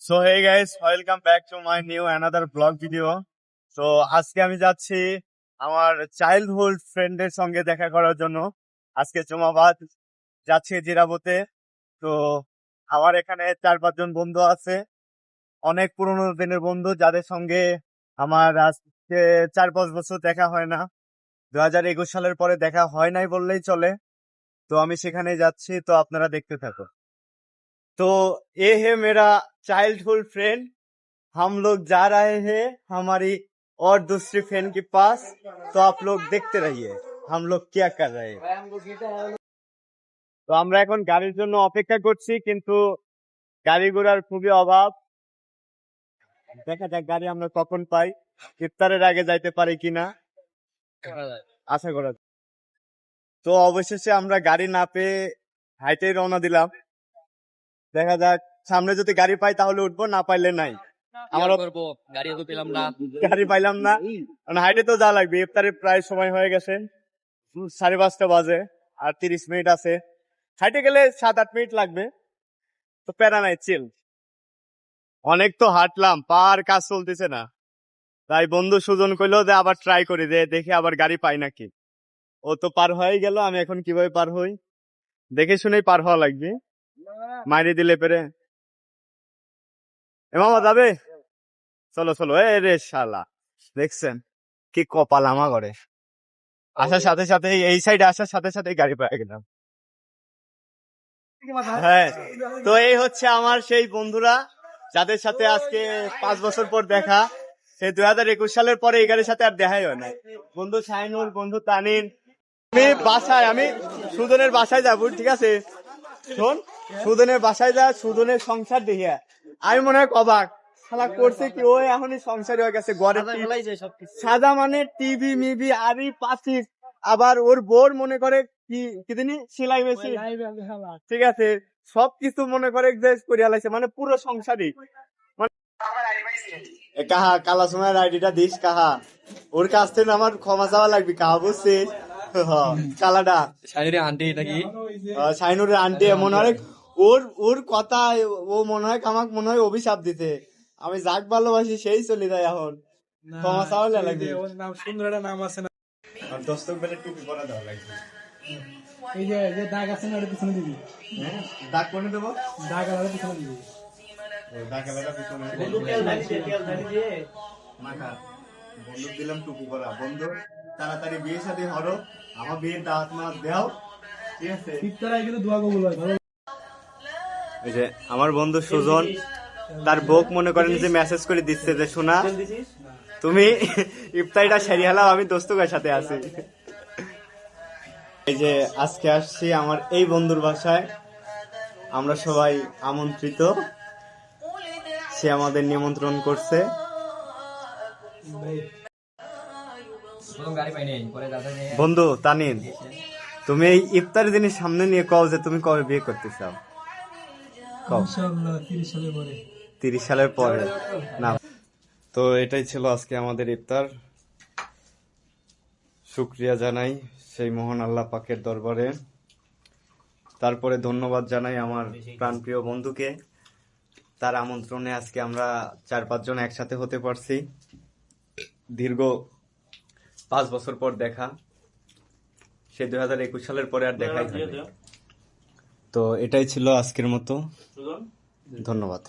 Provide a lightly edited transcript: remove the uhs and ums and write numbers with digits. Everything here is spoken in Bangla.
So hey guys, welcome back to my new another blog video. তো আজকে আমি যাচ্ছি আমার চাইল্ডহুড ফ্রেন্ডের সঙ্গে দেখা করার জন্য। আজকে জুমাবাদ, যাচ্ছি জিরাবতে। তো আমার এখানে 4-5 জন বন্ধু আছে, অনেক পুরোনো দিনের বন্ধু, যাদের সঙ্গে আমার আজকে 4-5 বছর দেখা হয় না। 2021 সালের পরে দেখা হয় নাই বললেই চলে। তো আমি সেখানে যাচ্ছি, তো আপনারা দেখতে থাকো। तो ये है मेरा चाइल्डहुड फ्रेंड। हम लोग जा रहे हैं हमारी और दूसरी फ्रेंड के पास। तो आप लोग देखते रहिए हम लोग क्या कर रहे हैं। তো আমরা এখন গাড়ির জন্য অপেক্ষা করছি, কিন্তু গাড়ি ঘোড়ার খুবই অভাব। দেখা যাক গাড়ি আমরা কখন পাই, ইফতারের আগে যাইতে পারি কিনা, আশা করা যায়। তো অবশেষে আমরা গাড়ি না পেয়ে হাইটেই রওনা দিলাম। দেখা যাক, সামনে যদি গাড়ি পাই তাহলে উঠবো, না পাইলে নাই। আমারও গাড়ি পাইলাম না, কারণ হাইটে তো যা লাগবে। ইফতারের প্রায় সময় হয়ে গেছে, 5:30 বাজে, আর 30 মিনিট আছে। হাইটে গেলে 7-8 মিনিট লাগবে, তো প্যারা নাই, চিল। অনেক তো হাঁটলাম, পার কাজ চলতেছে না, তাই বন্ধু সুজন কইলো যে আবার ট্রাই করি, যে দেখে আবার গাড়ি পাই নাকি। ও তো পার হয়ে গেল, আমি এখন কিভাবে পার হই, দেখে শুনেই পার হওয়া লাগবে, মাইরে দিলে পেরে। মামা যাবে? চলো চলো। এ রে শালা, দেখছেন কি কপাল আমার ঘরে। আসার সাথে সাথে, এই সাইডে আসার সাথে সাথে গাড়ি পেয়ে গেলাম। হ্যাঁ, তো এই হচ্ছে আমার সেই বন্ধুরা, যাদের সাথে আজকে 5 বছর পর দেখা। সেই 2021 সালের পরে এই গাড়ির সাথে আর দেখাই হয় না। বন্ধু শাহিনুর, বন্ধু তানিন। আমি সুদনের বাসায় যাবো, ঠিক আছে? শোন, সুদনের বাসায় যা, সুদনের সংসার দেখিয়া আমি মনে হয় অবাক, শালা করছে কি ও, এখনই সংসার হয়ে গেছে। ঘরে সাদা মানে টিভি মিভি আরই পাচ্ছিস, আবার ওর বোর মনে করে কি কি জানি সেলাই মেশিন, ঠিক আছে, সবকিছু মনে করে করিয়া লাগছে, মানে পুরো সংসারই। কাহা কালা সময়ের আইডিটা দিস, কাহা ওর কাছ থেকে আমার ক্ষমা চাওয়া লাগবে, কাহা বুঝছিস? কালাটা শাইনুরের আন্টি মনে হয়, ওর কথা ও মনে হয় আমাকে মনে হয় অভিশাপ দিতে। আমি যাক ভালোবাসি সেই চলে যায়, এখন ক্ষমা চাওয়া লাগবে। সুন্দর একটা নাম আছে না, দস্তক বেলে টুপি পরা দেওয়া লাগবে। এই যে দাগ আছে না, ওটা পিছনে দিবি। দাগ করে দেবো, দাগ আলাদা পিছনে দিবি। বন্ধু দিলাম টুপি পরা। বন্ধু তাড়াতাড়ি বিয়ে শাদী হলো, আমার বিয়ের দাওয়াত মাত দেও, ঠিক আছে? ইফতারে কিন্তু দোয়া কবুল হয় ভালো। এই যে আমার বন্ধু সুজন, তার বউক মনে করেন যে মেসেজ করে দিচ্ছে যে শোনা, তুমি ইফতারিটা সেরে হালাও, আমি দোস্তকের সাথে আছি। এই যে আজকে আসছি আমার এই বন্ধুর বাসায়, আমরা সবাই আমন্ত্রিত, সে আমাদের নিমন্ত্রণ করছে। বন্ধু তানিন, তুমি এই ইফতারের দিনের সামনে নিয়ে কও যে তুমি কবে বিয়ে করতে চাও? 30 সালের পরে না। তো এটাই ছিল আজকে আমাদের ইফতার। শুকরিয়া জানাই সেই মহান আল্লাহ পাকের দরবারে। তারপরে ধন্যবাদ জানাই আমার প্রাণপ্রিয় বন্ধুকে, তার আমন্ত্রণে আজকে আমরা 4-5 জন একসাথে হতে পারছি। দীর্ঘ 5 বছর পর দেখা, সে 2021 সালের পরে আর দেখাই হয়নি। তো এটাই ছিল আজকের মতো, ধন্যবাদ।